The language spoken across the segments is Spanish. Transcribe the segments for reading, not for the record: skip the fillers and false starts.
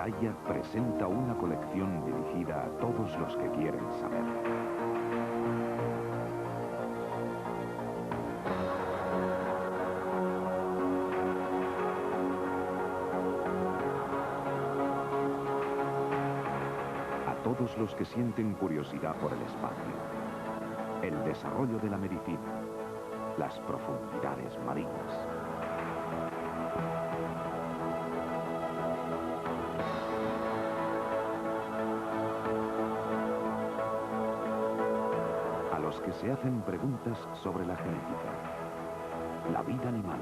Gaia presenta una colección dirigida a todos los que quieren saber. A todos los que sienten curiosidad por el espacio, el desarrollo de la medicina, las profundidades marinas. A los que se hacen preguntas sobre la genética, la vida animal,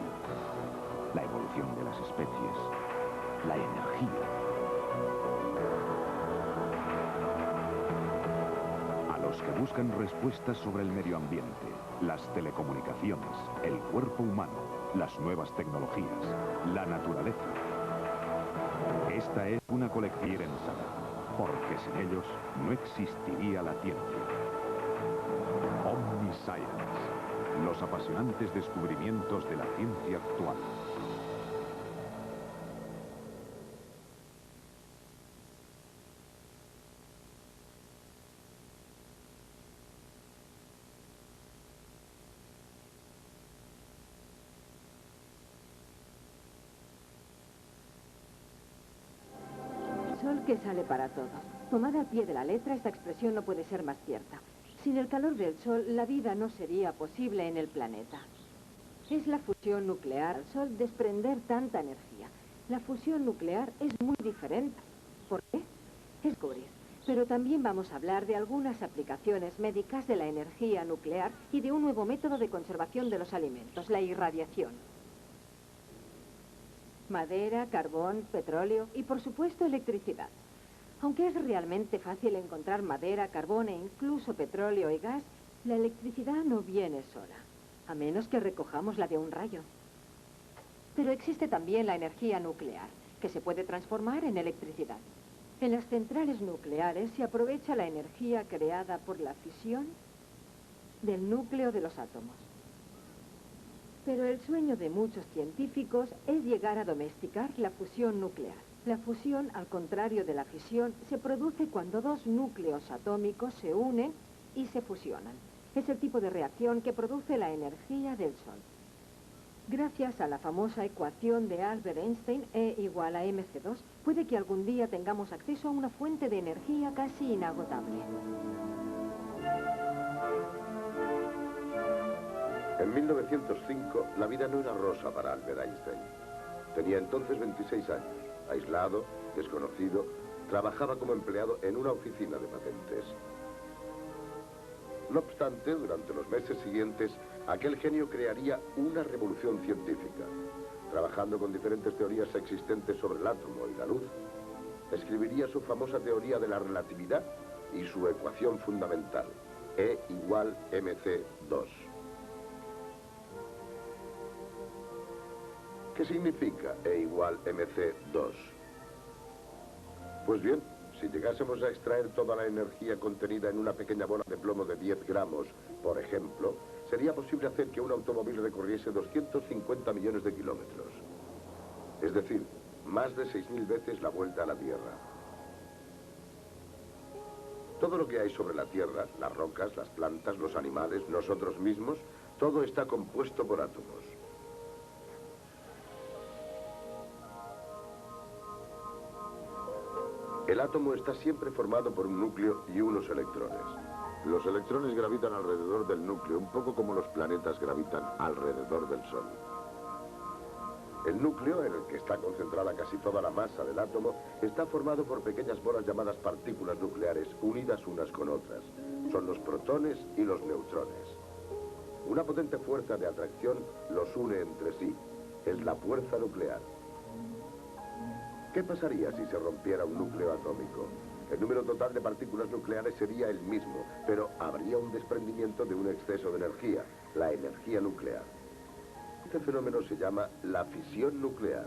la evolución de las especies, la energía. A los que buscan respuestas sobre el medio ambiente, las telecomunicaciones, el cuerpo humano, las nuevas tecnologías, la naturaleza. Esta es una colección que quieren saber, porque sin ellos no existiría la ciencia. Omniscience, los apasionantes descubrimientos de la ciencia actual. Sol que sale para todo. Tomada al pie de la letra, esta expresión no puede ser más cierta. Sin el calor del Sol, la vida no sería posible en el planeta. Es la fusión nuclear, el Sol desprender tanta energía. La fusión nuclear es muy diferente. ¿Por qué? Es cubrir. Pero también vamos a hablar de algunas aplicaciones médicas de la energía nuclear y de un nuevo método de conservación de los alimentos, la irradiación. Madera, carbón, petróleo y, por supuesto, electricidad. Aunque es realmente fácil encontrar madera, carbón e incluso petróleo y gas, la electricidad no viene sola, a menos que recojamos la de un rayo. Pero existe también la energía nuclear, que se puede transformar en electricidad. En las centrales nucleares se aprovecha la energía creada por la fisión del núcleo de los átomos. Pero el sueño de muchos científicos es llegar a domesticar la fusión nuclear. La fusión, al contrario de la fisión, se produce cuando dos núcleos atómicos se unen y se fusionan. Es el tipo de reacción que produce la energía del Sol. Gracias a la famosa ecuación de Albert Einstein, E igual a mc2, puede que algún día tengamos acceso a una fuente de energía casi inagotable. En 1905, la vida no era rosa para Albert Einstein. Tenía entonces 26 años, aislado, desconocido, trabajaba como empleado en una oficina de patentes. No obstante, durante los meses siguientes, aquel genio crearía una revolución científica. Trabajando con diferentes teorías existentes sobre el átomo y la luz, escribiría su famosa teoría de la relatividad y su ecuación fundamental, E igual mc2. ¿Qué significa E igual mc2? Pues bien, si llegásemos a extraer toda la energía contenida en una pequeña bola de plomo de 10 gramos, por ejemplo, sería posible hacer que un automóvil recorriese 250 millones de kilómetros. Es decir, más de 6.000 veces la vuelta a la Tierra. Todo lo que hay sobre la Tierra, las rocas, las plantas, los animales, nosotros mismos, todo está compuesto por átomos. El átomo está siempre formado por un núcleo y unos electrones. Los electrones gravitan alrededor del núcleo, un poco como los planetas gravitan alrededor del Sol. El núcleo, en el que está concentrada casi toda la masa del átomo, está formado por pequeñas bolas llamadas partículas nucleares, unidas unas con otras. Son los protones y los neutrones. Una potente fuerza de atracción los une entre sí. Es la fuerza nuclear. ¿Qué pasaría si se rompiera un núcleo atómico? El número total de partículas nucleares sería el mismo, pero habría un desprendimiento de un exceso de energía, la energía nuclear. Este fenómeno se llama la fisión nuclear.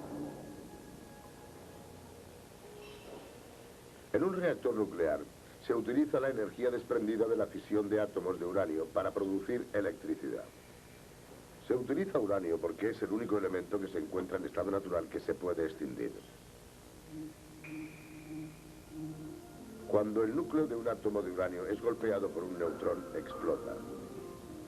En un reactor nuclear se utiliza la energía desprendida de la fisión de átomos de uranio para producir electricidad. Se utiliza uranio porque es el único elemento que se encuentra en estado natural que se puede extinguir. Cuando el núcleo de un átomo de uranio es golpeado por un neutrón, explota.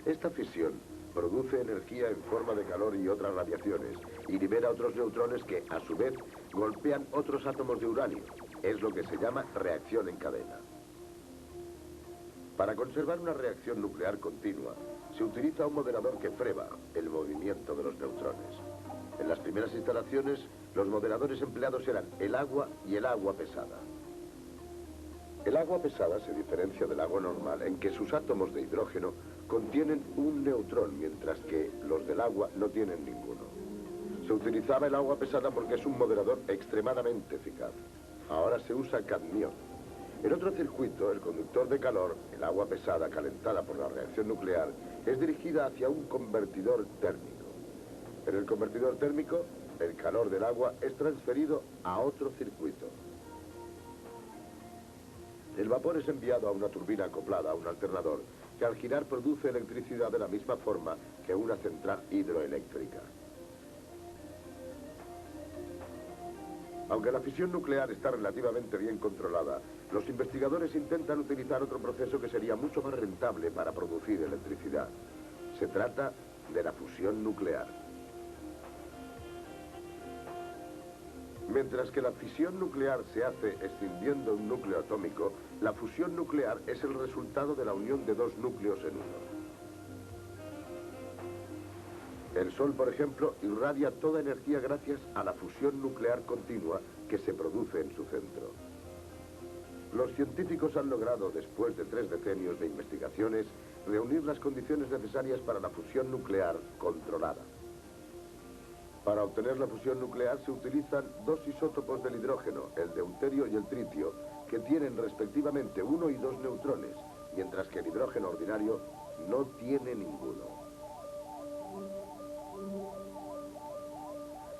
Esta fisión produce energía en forma de calor y otras radiaciones y libera otros neutrones que, a su vez, golpean otros átomos de uranio. Es lo que se llama reacción en cadena. Para conservar una reacción nuclear continua, se utiliza un moderador que frena el movimiento de los neutrones. En las primeras instalaciones, los moderadores empleados eran el agua y el agua pesada. El agua pesada se diferencia del agua normal en que sus átomos de hidrógeno contienen un neutrón, mientras que los del agua no tienen ninguno. Se utilizaba el agua pesada porque es un moderador extremadamente eficaz. Ahora se usa cadmio. En otro circuito, el conductor de calor, el agua pesada calentada por la reacción nuclear, es dirigida hacia un convertidor térmico. En el convertidor térmico, el calor del agua es transferido a otro circuito. El vapor es enviado a una turbina acoplada a un alternador que al girar produce electricidad de la misma forma que una central hidroeléctrica. Aunque la fisión nuclear está relativamente bien controlada, los investigadores intentan utilizar otro proceso que sería mucho más rentable para producir electricidad. Se trata de la fusión nuclear. Mientras que la fisión nuclear se hace escindiendo un núcleo atómico, la fusión nuclear es el resultado de la unión de dos núcleos en uno. El Sol, por ejemplo, irradia toda energía gracias a la fusión nuclear continua que se produce en su centro. Los científicos han logrado, después de 3 decenios de investigaciones, reunir las condiciones necesarias para la fusión nuclear controlada. Para obtener la fusión nuclear se utilizan dos isótopos del hidrógeno, el deuterio y el tritio, que tienen respectivamente 1 y 2 neutrones, mientras que el hidrógeno ordinario no tiene ninguno.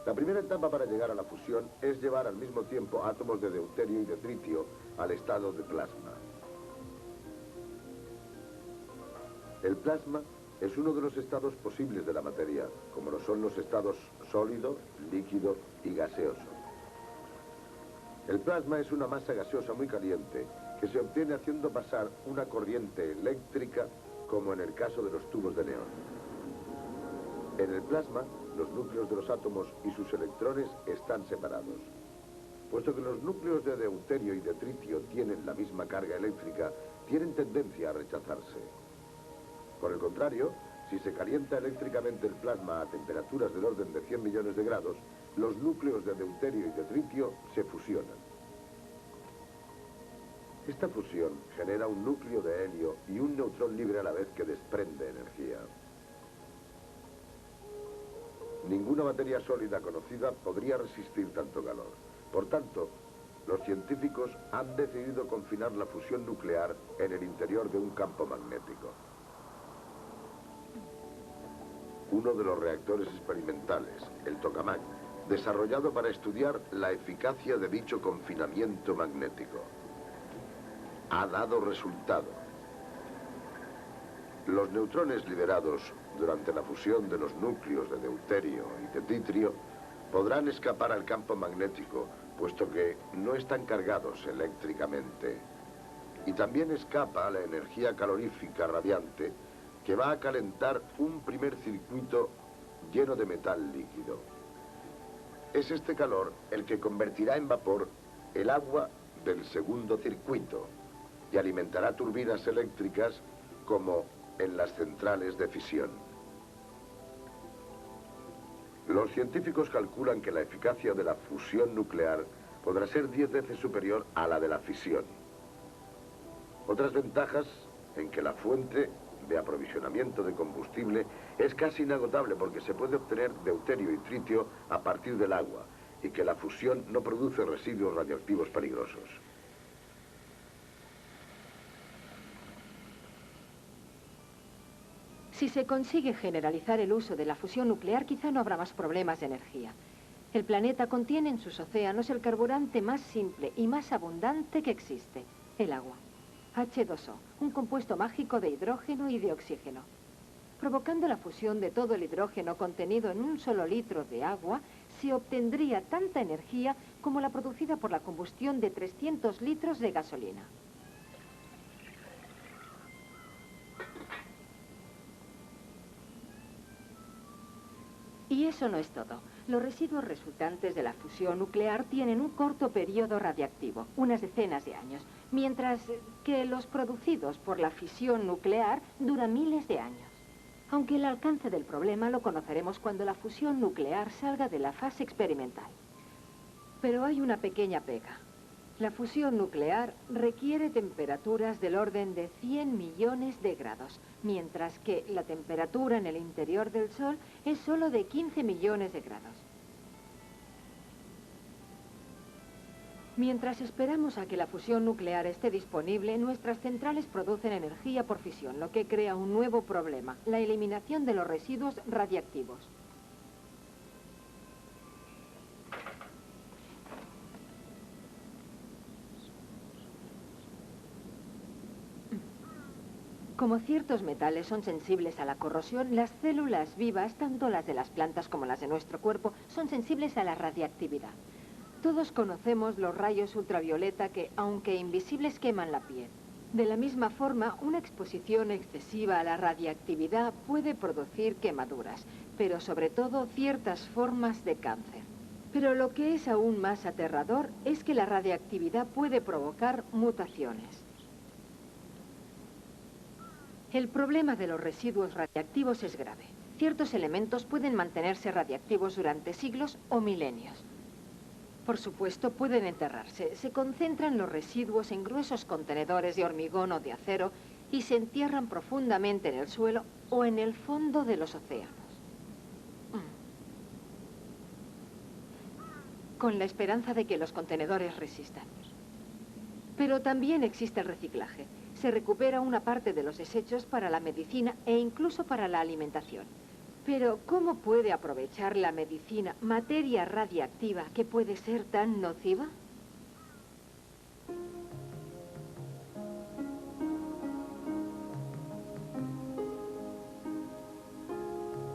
La primera etapa para llegar a la fusión es llevar al mismo tiempo átomos de deuterio y de tritio al estado de plasma. El plasma es uno de los estados posibles de la materia, como lo son los estados sólido, líquido y gaseoso. El plasma es una masa gaseosa muy caliente que se obtiene haciendo pasar una corriente eléctrica, como en el caso de los tubos de neón. En el plasma, los núcleos de los átomos y sus electrones están separados. Puesto que los núcleos de deuterio y de tritio tienen la misma carga eléctrica, tienen tendencia a rechazarse. Por el contrario, si se calienta eléctricamente el plasma a temperaturas del orden de 100 millones de grados, los núcleos de deuterio y de tritio se fusionan. Esta fusión genera un núcleo de helio y un neutrón libre a la vez que desprende energía. Ninguna materia sólida conocida podría resistir tanto calor. Por tanto, los científicos han decidido confinar la fusión nuclear en el interior de un campo magnético. Uno de los reactores experimentales, el tokamak, desarrollado para estudiar la eficacia de dicho confinamiento magnético, ha dado resultado. Los neutrones liberados durante la fusión de los núcleos de deuterio y de tritio podrán escapar al campo magnético, puesto que no están cargados eléctricamente. Y también escapa la energía calorífica radiante que va a calentar un primer circuito lleno de metal líquido. Es este calor el que convertirá en vapor el agua del segundo circuito y alimentará turbinas eléctricas como en las centrales de fisión. Los científicos calculan que la eficacia de la fusión nuclear podrá ser 10 veces superior a la de la fisión. Otras ventajas en que la fuente de aprovisionamiento de combustible es casi inagotable porque se puede obtener deuterio y tritio a partir del agua y que la fusión no produce residuos radioactivos peligrosos. Si se consigue generalizar el uso de la fusión nuclear, quizá no habrá más problemas de energía. El planeta contiene en sus océanos el carburante más simple y más abundante que existe, el agua. H2O, un compuesto mágico de hidrógeno y de oxígeno. Provocando la fusión de todo el hidrógeno contenido en un solo litro de agua, se obtendría tanta energía como la producida por la combustión de 300 litros de gasolina. Y eso no es todo. Los residuos resultantes de la fusión nuclear tienen un corto periodo radiactivo, unas decenas de años, mientras que los producidos por la fisión nuclear duran miles de años. Aunque el alcance del problema lo conoceremos cuando la fusión nuclear salga de la fase experimental. Pero hay una pequeña pega. La fusión nuclear requiere temperaturas del orden de 100 millones de grados, mientras que la temperatura en el interior del Sol es solo de 15 millones de grados. Mientras esperamos a que la fusión nuclear esté disponible, nuestras centrales producen energía por fisión, lo que crea un nuevo problema, la eliminación de los residuos radiactivos. Como ciertos metales son sensibles a la corrosión, las células vivas, tanto las de las plantas como las de nuestro cuerpo, son sensibles a la radiactividad. Todos conocemos los rayos ultravioleta que, aunque invisibles, queman la piel. De la misma forma, una exposición excesiva a la radiactividad puede producir quemaduras, pero sobre todo ciertas formas de cáncer. Pero lo que es aún más aterrador es que la radiactividad puede provocar mutaciones. El problema de los residuos radiactivos es grave. Ciertos elementos pueden mantenerse radiactivos durante siglos o milenios. Por supuesto, pueden enterrarse. Se concentran los residuos en gruesos contenedores de hormigón o de acero y se entierran profundamente en el suelo o en el fondo de los océanos. Con la esperanza de que los contenedores resistan. Pero también existe el reciclaje. Se recupera una parte de los desechos para la medicina e incluso para la alimentación. Pero, ¿cómo puede aprovechar la medicina materia radiactiva que puede ser tan nociva?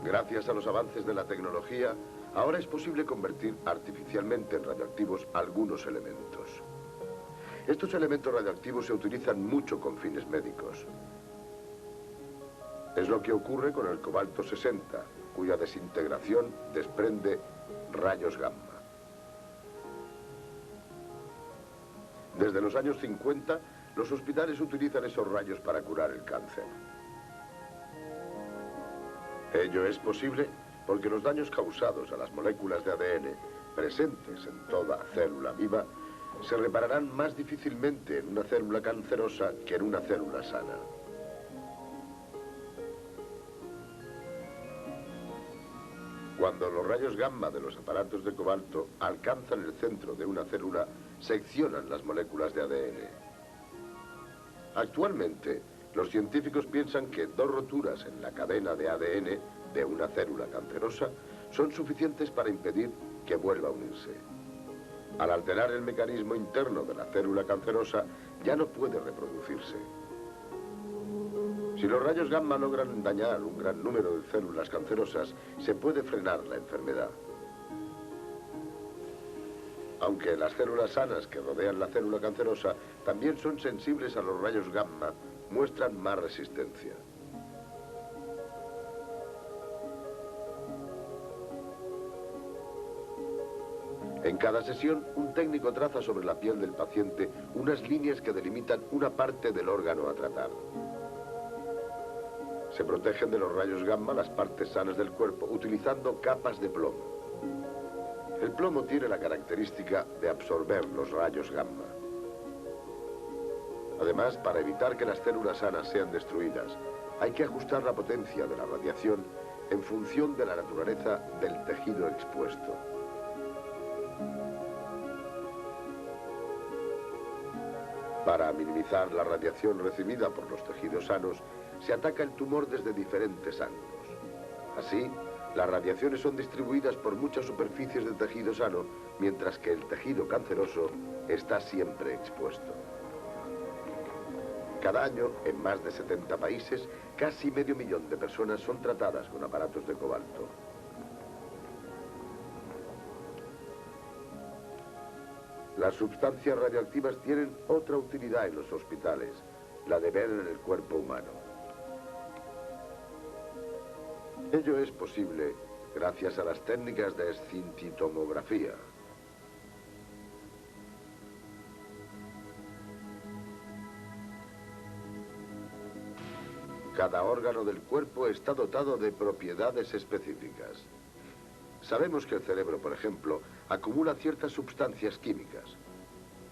Gracias a los avances de la tecnología, ahora es posible convertir artificialmente en radioactivos algunos elementos. Estos elementos radioactivos se utilizan mucho con fines médicos. Es lo que ocurre con el cobalto 60, cuya desintegración desprende rayos gamma. Desde los años 50, los hospitales utilizan esos rayos para curar el cáncer. Ello es posible porque los daños causados a las moléculas de ADN presentes en toda célula viva se repararán más difícilmente en una célula cancerosa que en una célula sana. Cuando los rayos gamma de los aparatos de cobalto alcanzan el centro de una célula, seccionan las moléculas de ADN. Actualmente, los científicos piensan que 2 roturas en la cadena de ADN de una célula cancerosa son suficientes para impedir que vuelva a unirse. Al alterar el mecanismo interno de la célula cancerosa, ya no puede reproducirse. Si los rayos gamma logran dañar un gran número de células cancerosas, se puede frenar la enfermedad. Aunque las células sanas que rodean la célula cancerosa también son sensibles a los rayos gamma, muestran más resistencia. En cada sesión, un técnico traza sobre la piel del paciente unas líneas que delimitan una parte del órgano a tratar. Se protegen de los rayos gamma las partes sanas del cuerpo utilizando capas de plomo. El plomo tiene la característica de absorber los rayos gamma. Además, para evitar que las células sanas sean destruidas, hay que ajustar la potencia de la radiación en función de la naturaleza del tejido expuesto. Para minimizar la radiación recibida por los tejidos sanos, se ataca el tumor desde diferentes ángulos. Así, las radiaciones son distribuidas por muchas superficies de tejido sano, mientras que el tejido canceroso está siempre expuesto. Cada año, en más de 70 países, casi medio millón de personas son tratadas con aparatos de cobalto. Las sustancias radioactivas tienen otra utilidad en los hospitales, la de ver en el cuerpo humano. Ello es posible gracias a las técnicas de escintitomografía. Cada órgano del cuerpo está dotado de propiedades específicas. Sabemos que el cerebro, por ejemplo, acumula ciertas sustancias químicas.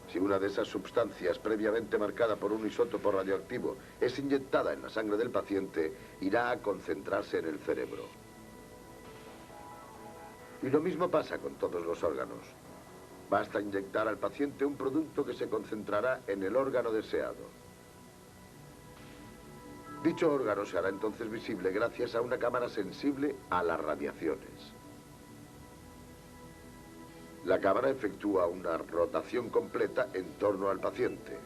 Si una de esas sustancias, previamente marcada por un isótopo radioactivo, es inyectada en la sangre del paciente, irá a concentrarse en el cerebro. Y lo mismo pasa con todos los órganos. Basta inyectar al paciente un producto que se concentrará en el órgano deseado. Dicho órgano se hará entonces visible gracias a una cámara sensible a las radiaciones. La cámara efectúa una rotación completa en torno al paciente.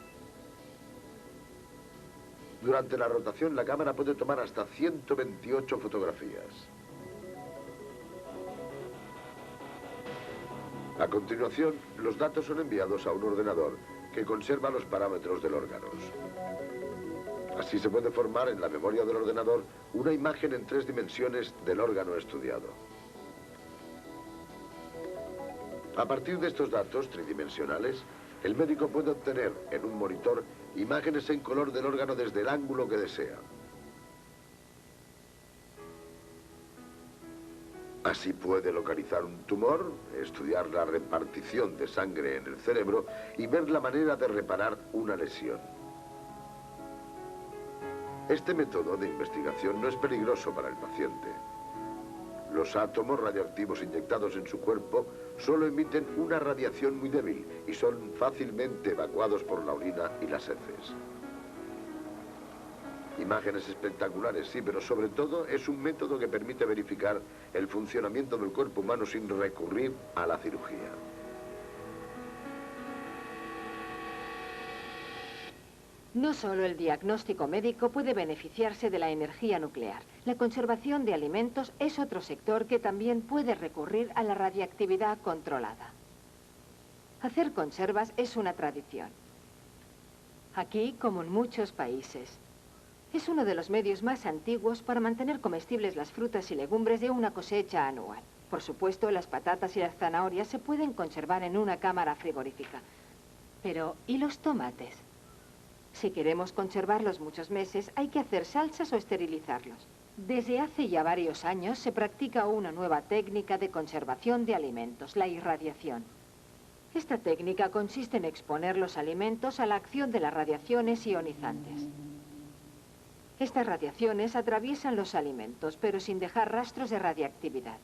Durante la rotación, la cámara puede tomar hasta 128 fotografías. A continuación, los datos son enviados a un ordenador que conserva los parámetros del órgano. Así se puede formar en la memoria del ordenador una imagen en 3 dimensiones del órgano estudiado. A partir de estos datos tridimensionales, el médico puede obtener en un monitor imágenes en color del órgano desde el ángulo que desea. Así puede localizar un tumor, estudiar la repartición de sangre en el cerebro y ver la manera de reparar una lesión. Este método de investigación no es peligroso para el paciente. Los átomos radioactivos inyectados en su cuerpo solo emiten una radiación muy débil y son fácilmente evacuados por la orina y las heces. Imágenes espectaculares, sí, pero sobre todo es un método que permite verificar el funcionamiento del cuerpo humano sin recurrir a la cirugía. No solo el diagnóstico médico puede beneficiarse de la energía nuclear. La conservación de alimentos es otro sector que también puede recurrir a la radiactividad controlada. Hacer conservas es una tradición. Aquí, como en muchos países, es uno de los medios más antiguos para mantener comestibles las frutas y legumbres de una cosecha anual. Por supuesto, las patatas y las zanahorias se pueden conservar en una cámara frigorífica. Pero, ¿y los tomates? Si queremos conservarlos muchos meses, hay que hacer salsas o esterilizarlos. Desde hace ya varios años se practica una nueva técnica de conservación de alimentos, la irradiación. Esta técnica consiste en exponer los alimentos a la acción de las radiaciones ionizantes. Estas radiaciones atraviesan los alimentos, pero sin dejar rastros de radiactividad.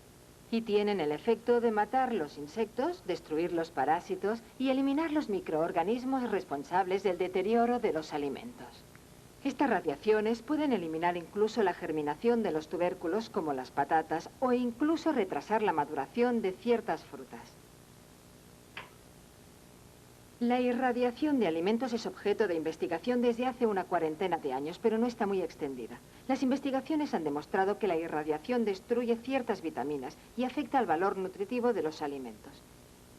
Y tienen el efecto de matar los insectos, destruir los parásitos y eliminar los microorganismos responsables del deterioro de los alimentos. Estas radiaciones pueden eliminar incluso la germinación de los tubérculos como las patatas o incluso retrasar la maduración de ciertas frutas. La irradiación de alimentos es objeto de investigación desde hace una cuarentena de años, pero no está muy extendida. Las investigaciones han demostrado que la irradiación destruye ciertas vitaminas y afecta al valor nutritivo de los alimentos.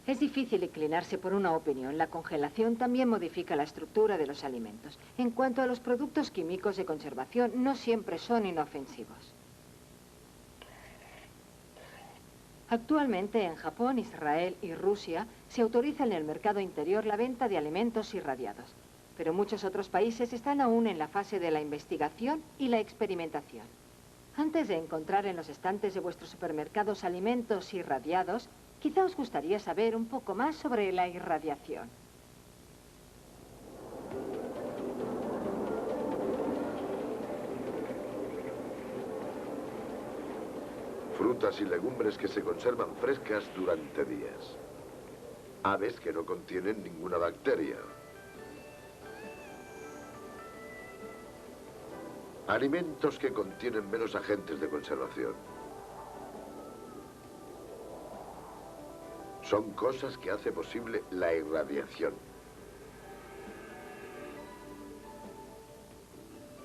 Es difícil inclinarse por una opinión. La congelación también modifica la estructura de los alimentos. En cuanto a los productos químicos de conservación, no siempre son inofensivos. Actualmente en Japón, Israel y Rusia se autoriza en el mercado interior la venta de alimentos irradiados, pero muchos otros países están aún en la fase de la investigación y la experimentación. Antes de encontrar en los estantes de vuestros supermercados alimentos irradiados, quizá os gustaría saber un poco más sobre la irradiación. Frutas y legumbres que se conservan frescas durante días. Aves que no contienen ninguna bacteria. Alimentos que contienen menos agentes de conservación. Son cosas que hace posible la irradiación.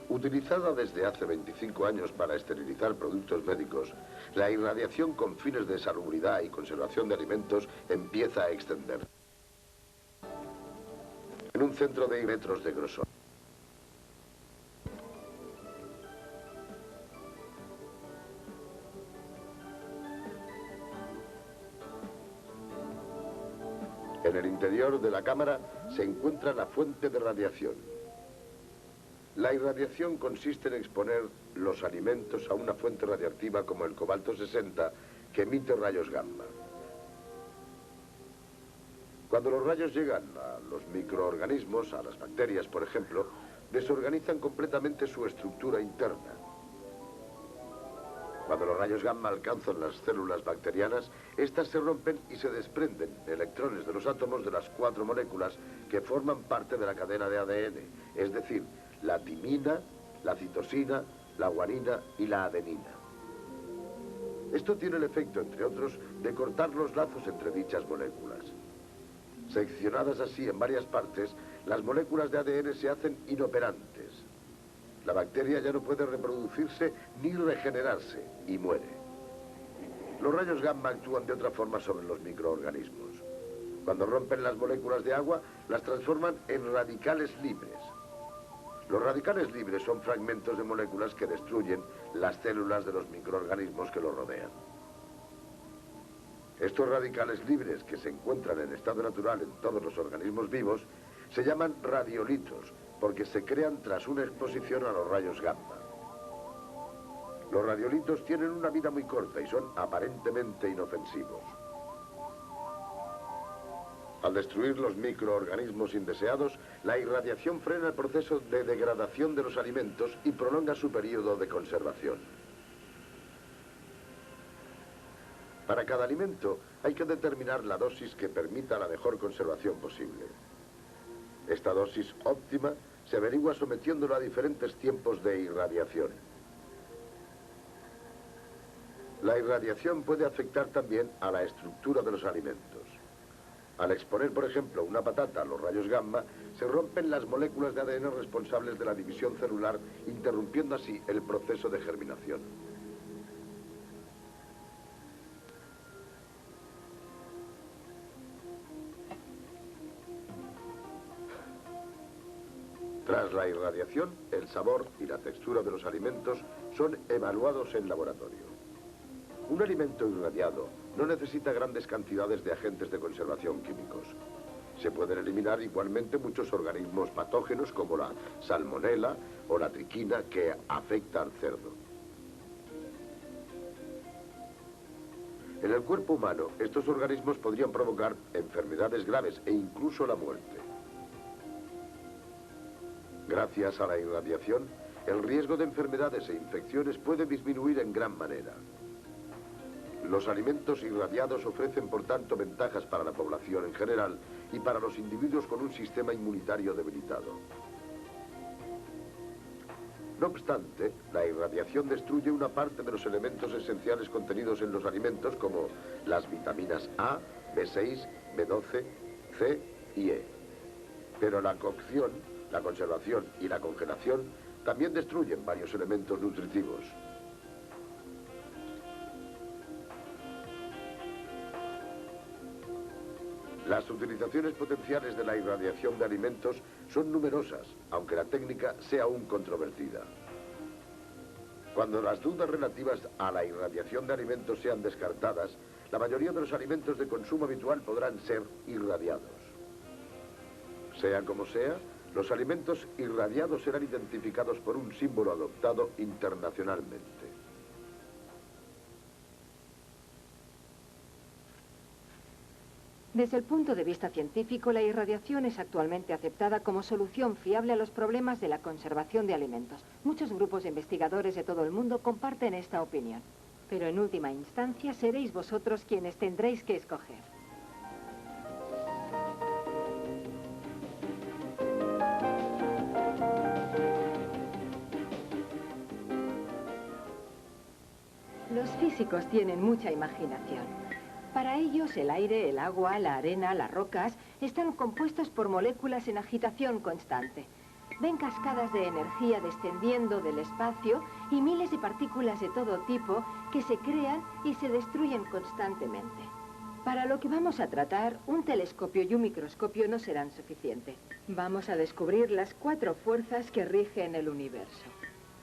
Utilizada desde hace 25 años para esterilizar productos médicos, la irradiación con fines de salubridad y conservación de alimentos empieza a extender. centro de metros de grosor. En el interior de la cámara se encuentra la fuente de radiación. La irradiación consiste en exponer los alimentos a una fuente radiactiva como el cobalto 60 que emite rayos gamma. Cuando los rayos llegan a los microorganismos, a las bacterias por ejemplo, desorganizan completamente su estructura interna. Cuando los rayos gamma alcanzan las células bacterianas, estas se rompen y se desprenden electrones de los átomos de las 4 moléculas que forman parte de la cadena de ADN, es decir, la timina, la citosina, la guanina y la adenina. Esto tiene el efecto, entre otros, de cortar los lazos entre dichas moléculas. Seccionadas así en varias partes, las moléculas de ADN se hacen inoperantes. La bacteria ya no puede reproducirse ni regenerarse y muere. Los rayos gamma actúan de otra forma sobre los microorganismos. Cuando rompen las moléculas de agua, las transforman en radicales libres. Los radicales libres son fragmentos de moléculas que destruyen las células de los microorganismos que los rodean. Estos radicales libres, que se encuentran en estado natural en todos los organismos vivos, se llaman radiolitos, porque se crean tras una exposición a los rayos gamma. Los radiolitos tienen una vida muy corta y son aparentemente inofensivos. Al destruir los microorganismos indeseados, la irradiación frena el proceso de degradación de los alimentos y prolonga su periodo de conservación. Para cada alimento hay que determinar la dosis que permita la mejor conservación posible. Esta dosis óptima se averigua sometiéndolo a diferentes tiempos de irradiación. La irradiación puede afectar también a la estructura de los alimentos. Al exponer, por ejemplo, una patata a los rayos gamma, se rompen las moléculas de ADN responsables de la división celular, interrumpiendo así el proceso de germinación. Tras la irradiación, el sabor y la textura de los alimentos son evaluados en laboratorio. Un alimento irradiado no necesita grandes cantidades de agentes de conservación químicos. Se pueden eliminar igualmente muchos organismos patógenos como la salmonela o la triquina que afecta al cerdo. En el cuerpo humano, estos organismos podrían provocar enfermedades graves e incluso la muerte. Gracias a la irradiación, el riesgo de enfermedades e infecciones puede disminuir en gran manera. Los alimentos irradiados ofrecen, por tanto, ventajas para la población en general y para los individuos con un sistema inmunitario debilitado. No obstante, la irradiación destruye una parte de los elementos esenciales contenidos en los alimentos, como las vitaminas A, B6, B12, C y E. Pero la cocción, la conservación y la congelación también destruyen varios elementos nutritivos. Las utilizaciones potenciales de la irradiación de alimentos son numerosas, aunque la técnica sea aún controvertida. Cuando las dudas relativas a la irradiación de alimentos sean descartadas, la mayoría de los alimentos de consumo habitual podrán ser irradiados. Sea como sea, los alimentos irradiados serán identificados por un símbolo adoptado internacionalmente. Desde el punto de vista científico, la irradiación es actualmente aceptada como solución fiable a los problemas de la conservación de alimentos. Muchos grupos de investigadores de todo el mundo comparten esta opinión. Pero en última instancia seréis vosotros quienes tendréis que escoger. Los físicos tienen mucha imaginación. Para ellos, el aire, el agua, la arena, las rocas, están compuestos por moléculas en agitación constante. Ven cascadas de energía descendiendo del espacio y miles de partículas de todo tipo que se crean y se destruyen constantemente. Para lo que vamos a tratar, un telescopio y un microscopio no serán suficientes. Vamos a descubrir las 4 fuerzas que rigen el universo.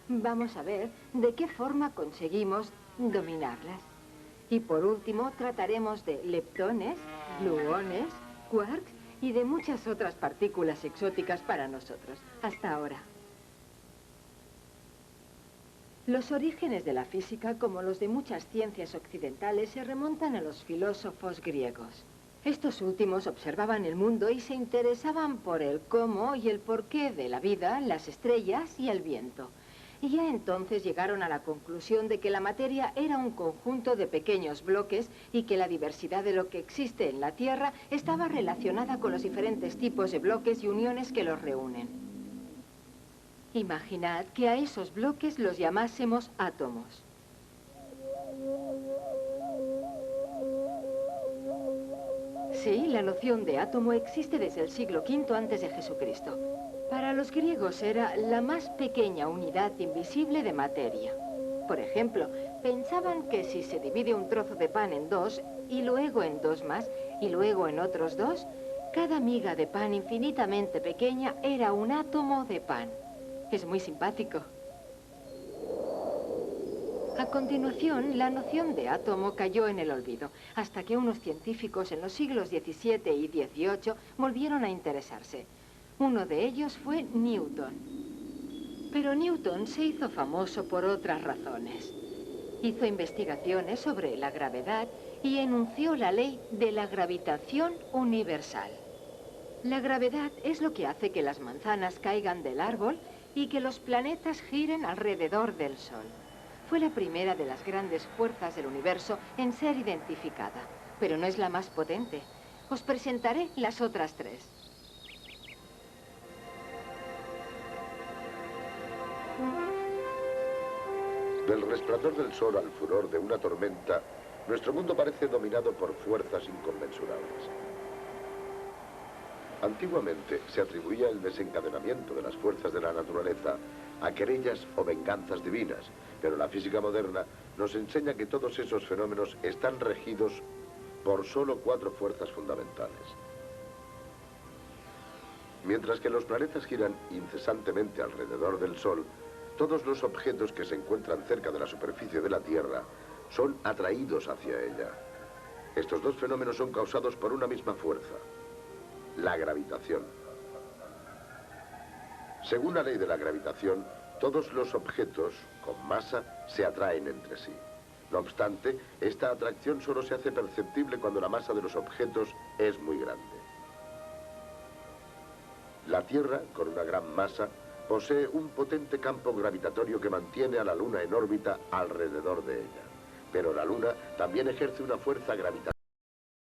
Vamos a ver de qué forma conseguimos dominarlas. Y por último, trataremos de leptones, gluones, quarks y de muchas otras partículas exóticas para nosotros. Hasta ahora. Los orígenes de la física, como los de muchas ciencias occidentales, se remontan a los filósofos griegos. Estos últimos observaban el mundo y se interesaban por el cómo y el porqué de la vida, las estrellas y el viento. Y ya entonces llegaron a la conclusión de que la materia era un conjunto de pequeños bloques y que la diversidad de lo que existe en la Tierra estaba relacionada con los diferentes tipos de bloques y uniones que los reúnen. Imaginad que a esos bloques los llamásemos átomos. Sí, la noción de átomo existe desde el siglo V antes de Jesucristo. Para los griegos era la más pequeña unidad invisible de materia. Por ejemplo, pensaban que si se divide un trozo de pan en 2, y luego en 2 más, y luego en otros 2, cada miga de pan infinitamente pequeña era un átomo de pan. Es muy simpático. A continuación, la noción de átomo cayó en el olvido, hasta que unos científicos en los siglos XVII y XVIII volvieron a interesarse. Uno de ellos fue Newton. Pero Newton se hizo famoso por otras razones. Hizo investigaciones sobre la gravedad y enunció la ley de la gravitación universal. La gravedad es lo que hace que las manzanas caigan del árbol y que los planetas giren alrededor del Sol. Fue la primera de las grandes fuerzas del universo en ser identificada, pero no es la más potente. Os presentaré las otras 3. Del resplandor del sol al furor de una tormenta, nuestro mundo parece dominado por fuerzas inconmensurables. Antiguamente se atribuía el desencadenamiento de las fuerzas de la naturaleza a querellas o venganzas divinas, pero la física moderna nos enseña que todos esos fenómenos están regidos por solo 4 fuerzas fundamentales. Mientras que los planetas giran incesantemente alrededor del Sol, todos los objetos que se encuentran cerca de la superficie de la Tierra son atraídos hacia ella. Estos 2 fenómenos son causados por una misma fuerza: la gravitación. Según la ley de la gravitación, todos los objetos con masa se atraen entre sí. No obstante, esta atracción solo se hace perceptible cuando la masa de los objetos es muy grande. La Tierra, con una gran masa, posee un potente campo gravitatorio que mantiene a la Luna en órbita alrededor de ella. Pero la Luna también ejerce una fuerza gravitatoria